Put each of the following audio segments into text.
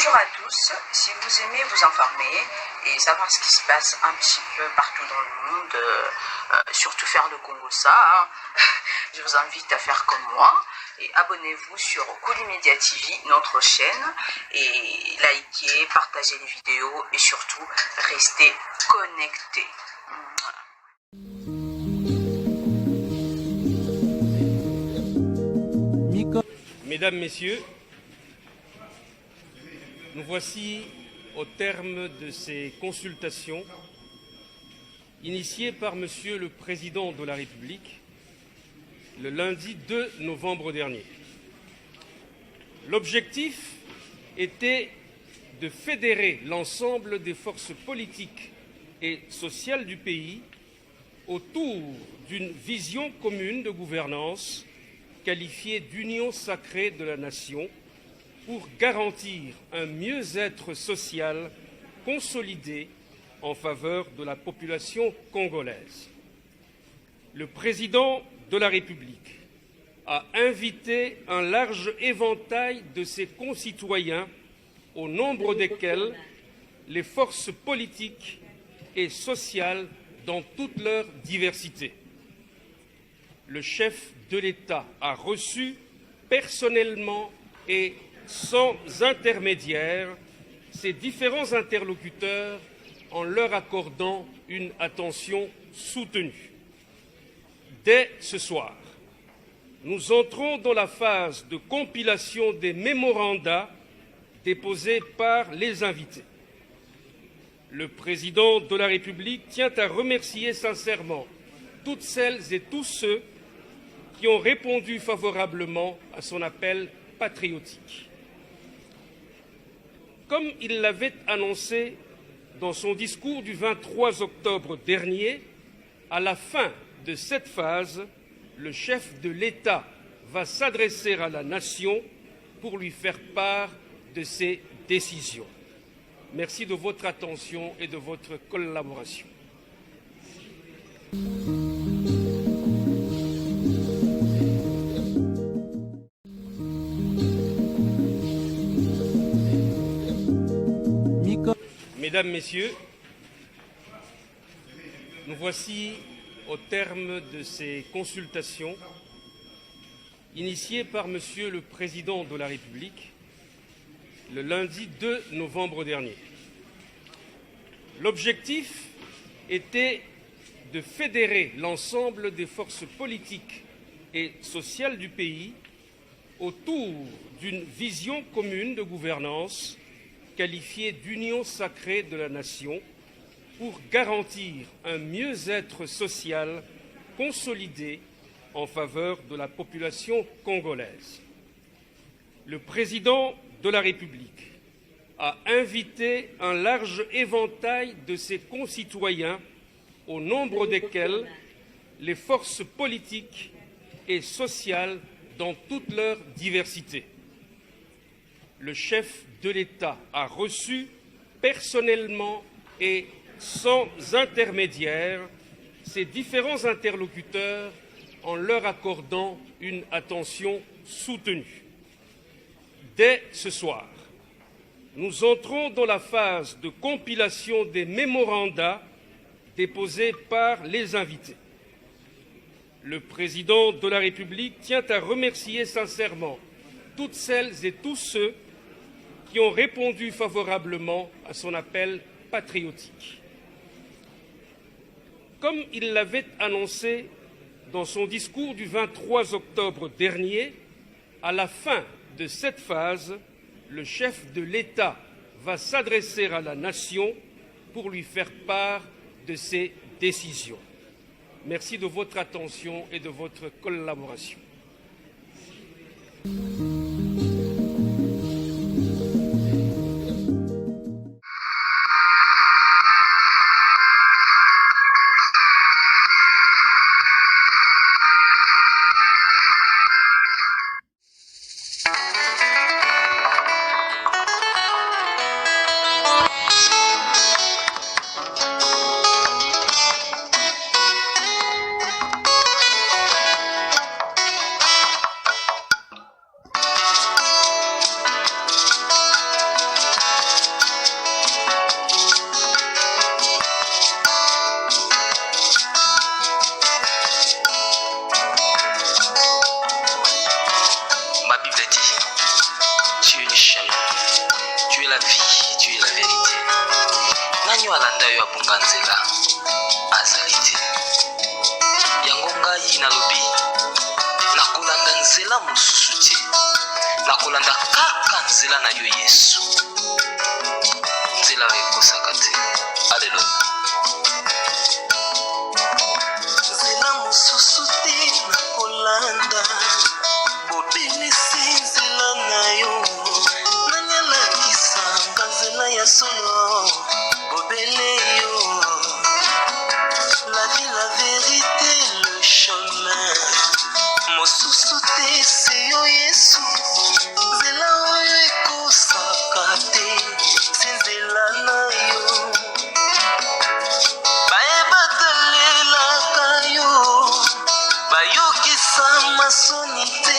Bonjour à tous, si vous aimez vous informer et savoir ce qui se passe un petit peu partout dans le monde, surtout faire le Congo ça, je vous invite à faire comme moi et abonnez-vous sur Koulimedia TV, notre chaîne, et likez, partagez les vidéos et surtout restez connectés. Mesdames, Messieurs, nous voici au terme de ces consultations initiées par Monsieur le Président de la République le lundi 2 novembre dernier. L'objectif était de fédérer l'ensemble des forces politiques et sociales du pays autour d'une vision commune de gouvernance qualifiée d'union sacrée de la nation pour garantir un mieux-être social consolidé en faveur de la population congolaise. Le président de la République a invité un large éventail de ses concitoyens, au nombre desquels les forces politiques et sociales dans toute leur diversité. Le chef de l'État a reçu personnellement et sans intermédiaire ces différents interlocuteurs en leur accordant une attention soutenue. Dès ce soir, nous entrons dans la phase de compilation des mémorandas déposés par les invités. Le président de la République tient à remercier sincèrement toutes celles et tous ceux qui ont répondu favorablement à son appel patriotique. Comme il l'avait annoncé dans son discours du 23 octobre dernier, à la fin de cette phase, le chef de l'État va s'adresser à la nation pour lui faire part de ses décisions. Merci de votre attention et de votre collaboration. Mesdames, Messieurs, nous voici au terme de ces consultations initiées par Monsieur le Président de la République le lundi 2 novembre dernier. L'objectif était de fédérer l'ensemble des forces politiques et sociales du pays autour d'une vision commune de gouvernance qualifiée d'union sacrée de la nation pour garantir un mieux-être social consolidé en faveur de la population congolaise. Le président de la République a invité un large éventail de ses concitoyens, au nombre desquels les forces politiques et sociales dans toute leur diversité. Le chef de l'État a reçu personnellement et sans intermédiaire ces différents interlocuteurs en leur accordant une attention soutenue. Dès ce soir, nous entrons dans la phase de compilation des mémorandas déposés par les invités. Le président de la République tient à remercier sincèrement toutes celles et tous ceux qui ont répondu favorablement à son appel patriotique. Comme il l'avait annoncé dans son discours du 23 octobre dernier, à la fin de cette phase, le chef de l'État va s'adresser à la nation pour lui faire part de ses décisions. Merci de votre attention et de votre collaboration. nzela yo abunga nzela azali te. Yango ngai nalobi nakolanda nzela mosusu te, nakolanda kaka nzela na yo Yesu, nzela oyo ekosaka te. Alleluya. Nzela mosusu te nakolanda, bobelisi nzela na yo, nanyalakisanga nzela ya solo, bobele yo. La vie, la vérité, le chemin, mosusu te se yo Yesu, nzela oyo ekosaka te, se nzela na yo. Bayebatalelaka yo, bayokisa masoni te,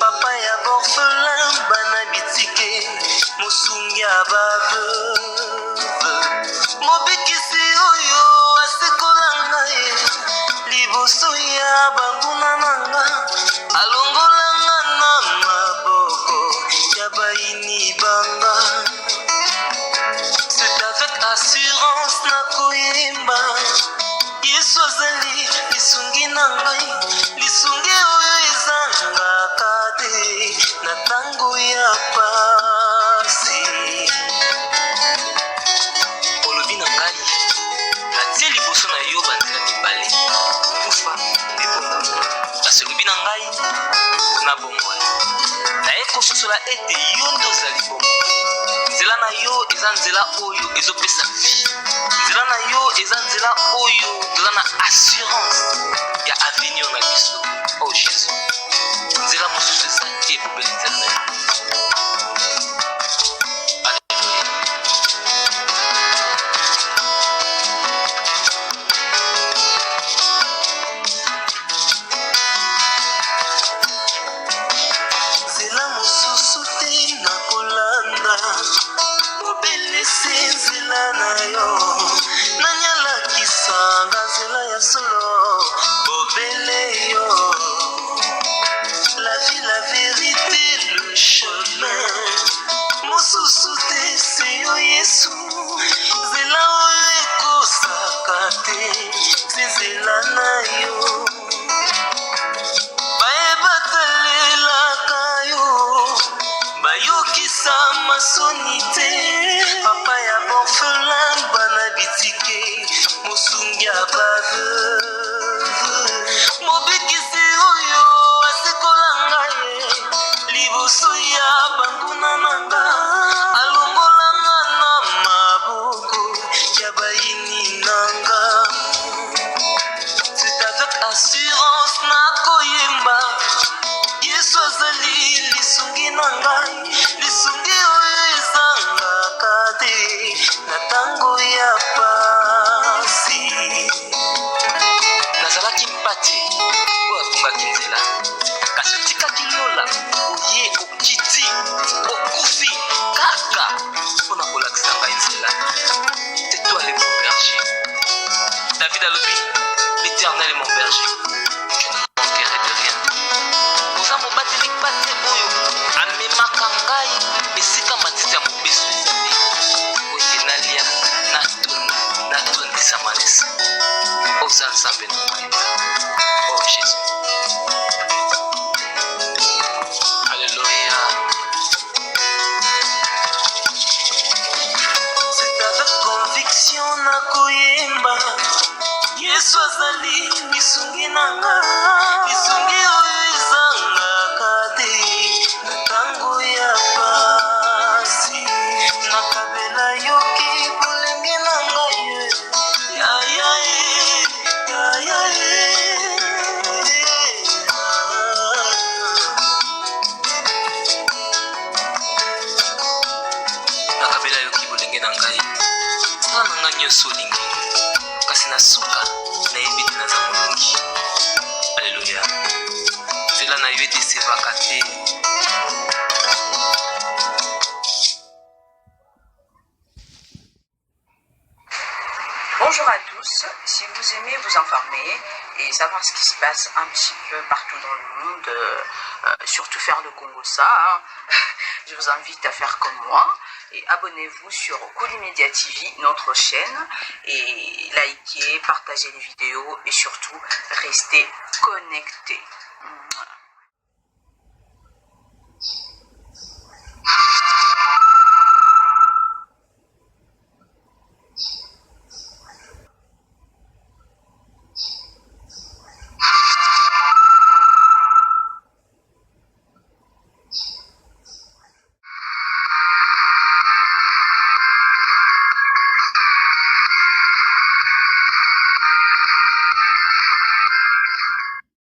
papa ya borphelin bana bitike, mosungi ya baveuve, mobikisi oyo asekola ngai liboso ya banguna nanga, alongolanga na maboko ya baini banga. C'est avec assurance nakoyemba, Yesu azali lisungi na ngai, lisungi oyo ezangaka te na ntango ya pasi. Olobi na ngai natie liboso na yo banzela mibale, kufa mpe bomoi. Kasi olobi na ngai mpona bomoi, naye kososola ete yo nde ozali bomoi. Nzela na yo eza nzela oyo ezopesa vie, nzela na yo eza nzela oyo toza na assurance ya avenir na biso. Oh Jésus, nzela mosusu eza te ebobeli nzela na yo. Alleluya. Nzela mosusu te nakolanda, bobelisi nzela na yo, nanyalakisanga nzela ya solo, bobele yo. La vie, la vérité, le chemin, mosusu te se yo Yesu, nzela oyo ekosaka te, se nzela na yo. Bayebatalelaka yo, bayokisa masoni te, papa ya borphelin bana bitike, mosungi ya baveuve, mobikisi oyo asekola ngai liboso ya banguna nanga, alongolanga na maboko ya baini nanga. C'est avec assurance nakoyemba, Yesu azali lisungi na ngai, lisungi oyo ezangaka te na ntango ya pasi. Nazalaki mpate oyo abungaki nzela, kasi otikaki lola oye okiti okufi kaka mpona kolakisa ngai nzela. C'est toi le bon berger. David alobi, l'Éternel est mon berger, je ne manquerai de rien. Oza mobateli mpate oyo amemaka ngai esika matiti ya mobeso ezali, oye nalia natondisa malesa. Oza nzambe na ngai. Oh Jésus. Alléluia. C'est avec conviction nakoyemba, Yesu azali lisungi na nga, lisungi oyo ezangaka te na ntango ya pasi. Nakabela yoki bolenge na ngai, ya ya ya ya nakabela yoki bolenge na ngai, sala na ngai nyonso olingi, kasi na suka nayebi te naza molongi. Alleluya. Nzela na yo etesevaka te. Bonjour à tous, si vous aimez vous informer et savoir ce qui se passe un petit peu partout dans le monde, surtout faire le Congo ça, je vous invite à faire comme moi Et abonnez-vous sur Koulimedia TV, notre chaîne, et likez, partagez les vidéos et surtout restez connectés.